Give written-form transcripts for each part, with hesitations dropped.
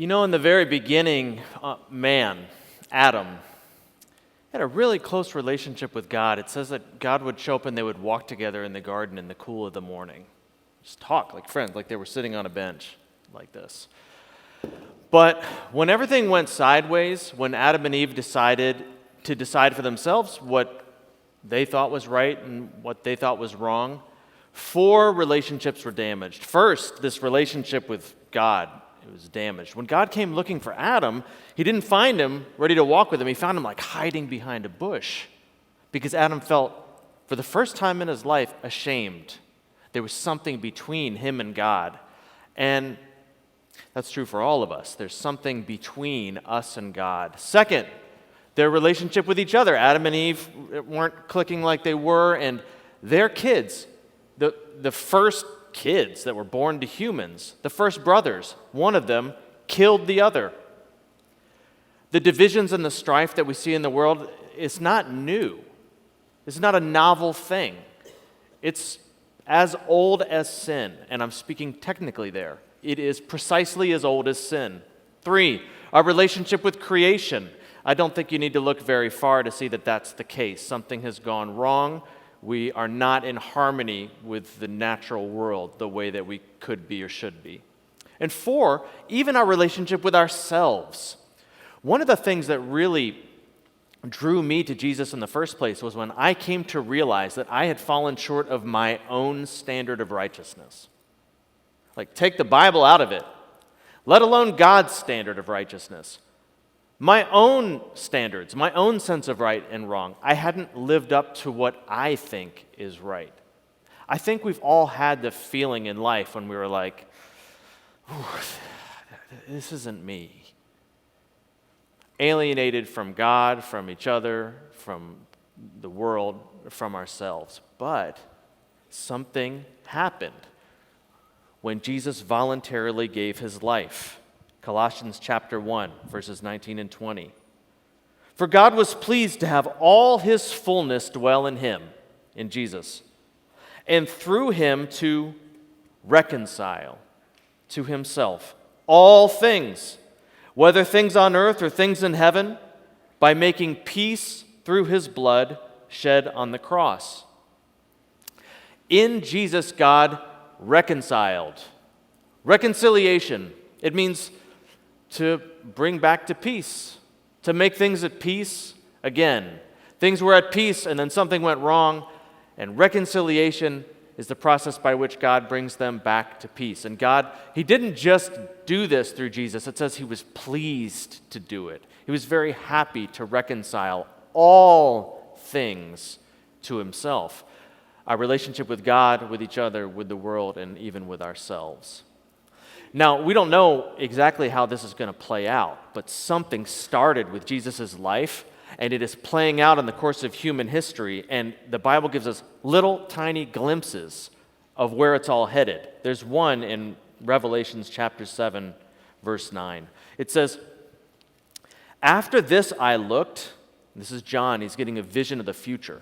You know, in the very beginning, man, Adam, had a really close relationship with God. It says that God would show up and they would walk together in the garden in the cool of the morning. Just talk like friends, like they were sitting on a bench like this. But when everything went sideways, when Adam and Eve decided for themselves what they thought was right and what they thought was wrong, 4 relationships were damaged. First, this relationship with God, it was damaged. When God came looking for Adam, he didn't find him ready to walk with him. He found him like hiding behind a bush because Adam felt, for the first time in his life, ashamed. There was something between him and God. And that's true for all of us. There's something between us and God. Second, their relationship with each other. Adam and Eve weren't clicking like they were, and their kids, the first kids that were born to humans, the first brothers, one of them killed the other. The divisions and the strife that we see in the world is not new. It's not a novel thing. It's as old as sin, and I'm speaking technically there. It is precisely as old as sin. 3, our relationship with creation. I don't think you need to look very far to see that that's the case. Something has gone wrong. We are not in harmony with the natural world the way that we could be or should be. And 4, even our relationship with ourselves. One of the things that really drew me to Jesus in the first place was when I came to realize that I had fallen short of my own standard of righteousness. Like, take the Bible out of it, let alone God's standard of righteousness. My own standards, my own sense of right and wrong, I hadn't lived up to what I think is right. I think we've all had the feeling in life when we were like, this isn't me. Alienated from God, from each other, from the world, from ourselves. But something happened when Jesus voluntarily gave his life. Colossians chapter 1, verses 19 and 20. For God was pleased to have all his fullness dwell in him, in Jesus, and through him to reconcile to himself all things, whether things on earth or things in heaven, by making peace through his blood shed on the cross. In Jesus, God reconciled. Reconciliation, it means to bring back to peace, to make things at peace again. Things were at peace and then something went wrong, and reconciliation is the process by which God brings them back to peace. And God, he didn't just do this through Jesus. It says he was pleased to do it. He was very happy to reconcile all things to himself. Our relationship with God, with each other, with the world, and even with ourselves. Now, we don't know exactly how this is going to play out, but something started with Jesus' life, and it is playing out in the course of human history, and the Bible gives us little tiny glimpses of where it's all headed. There's one in Revelation chapter 7, verse 9. It says, "After this I looked," this is John, he's getting a vision of the future,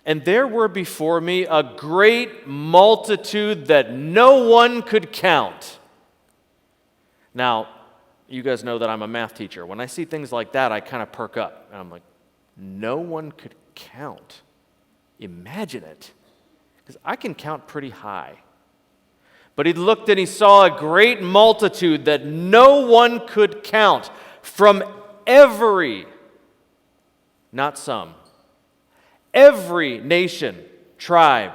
"and there were before me a great multitude that no one could count." Now, you guys know that I'm a math teacher. When I see things like that, I kind of perk up. And I'm like, no one could count. Imagine it. Because I can count pretty high. But he looked and he saw a great multitude that no one could count from every, not some, every nation, tribe,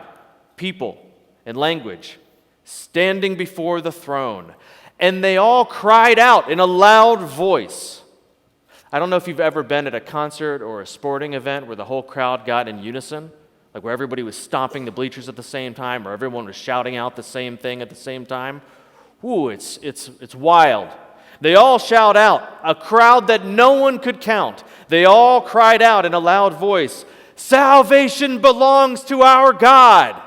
people, and language, standing before the throne. And they all cried out in a loud voice. I don't know if you've ever been at a concert or a sporting event where the whole crowd got in unison, like where everybody was stomping the bleachers at the same time, or everyone was shouting out the same thing at the same time. Ooh, it's wild. They all shout out, a crowd that no one could count. They all cried out in a loud voice, "Salvation belongs to our God."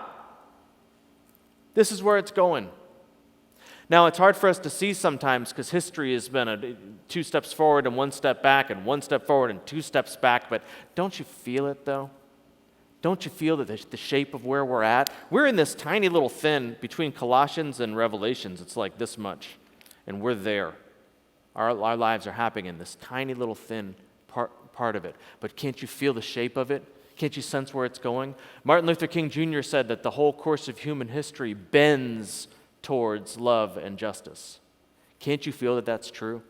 This is where it's going. Now, it's hard for us to see sometimes because history has been 2 steps forward and 1 step back and 1 step forward and 2 steps back, but don't you feel it, though? Don't you feel that the shape of where we're at? We're in this tiny little thin between Colossians and Revelations. It's like this much. and we're there. Our lives are happening in this tiny little thin part of it. But can't you feel the shape of it? Can't you sense where it's going? Martin Luther King Jr. said that the whole course of human history bends towards love and justice. Can't you feel that that's true?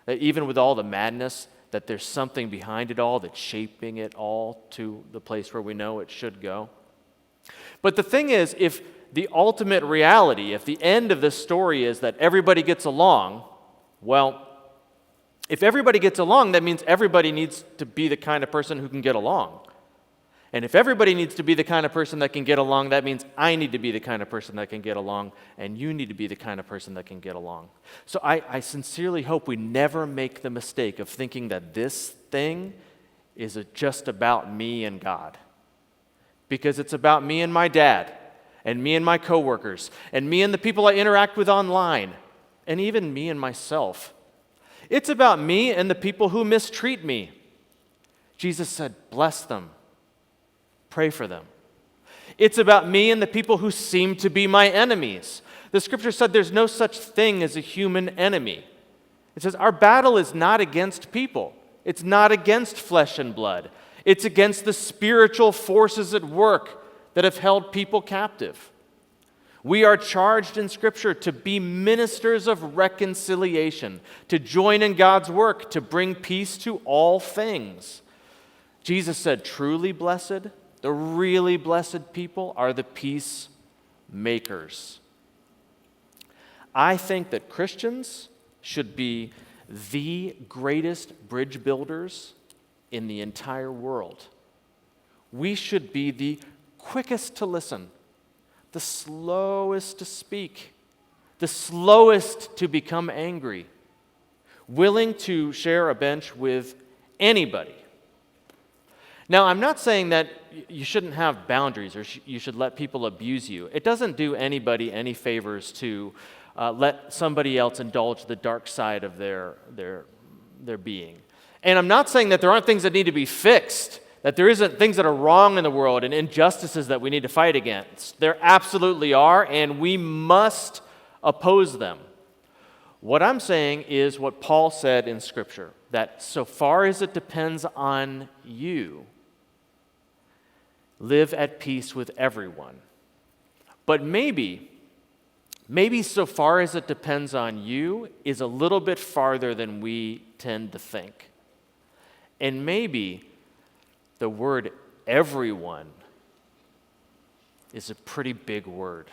That even with all the madness, that there's something behind it all that's shaping it all to the place where we know it should go. But the thing is, if the ultimate reality, if the end of this story is that everybody gets along, well, if everybody gets along, that means everybody needs to be the kind of person who can get along. And if everybody needs to be the kind of person that can get along, that means I need to be the kind of person that can get along, and you need to be the kind of person that can get along. So I sincerely hope we never make the mistake of thinking that this thing is just about me and God. Because it's about me and my dad, and me and my coworkers, and me and the people I interact with online, and even me and myself. It's about me and the people who mistreat me. Jesus said, bless them. Pray for them. It's about me and the people who seem to be my enemies. The scripture said there's no such thing as a human enemy. It says our battle is not against people. It's not against flesh and blood. It's against the spiritual forces at work that have held people captive. We are charged in Scripture to be ministers of reconciliation, to join in God's work, to bring peace to all things. Jesus said, truly blessed, the really blessed people are the peacemakers. I think that Christians should be the greatest bridge builders in the entire world. We should be the quickest to listen, the slowest to speak, the slowest to become angry, willing to share a bench with anybody. Now, I'm not saying that you shouldn't have boundaries or you should let people abuse you. It doesn't do anybody any favors to let somebody else indulge the dark side of their being. And I'm not saying that there aren't things that need to be fixed, that there isn't things that are wrong in the world and injustices that we need to fight against. There absolutely are, and we must oppose them. What I'm saying is what Paul said in Scripture, that so far as it depends on you, live at peace with everyone. But maybe so far as it depends on you is a little bit farther than we tend to think. And maybe the word everyone is a pretty big word.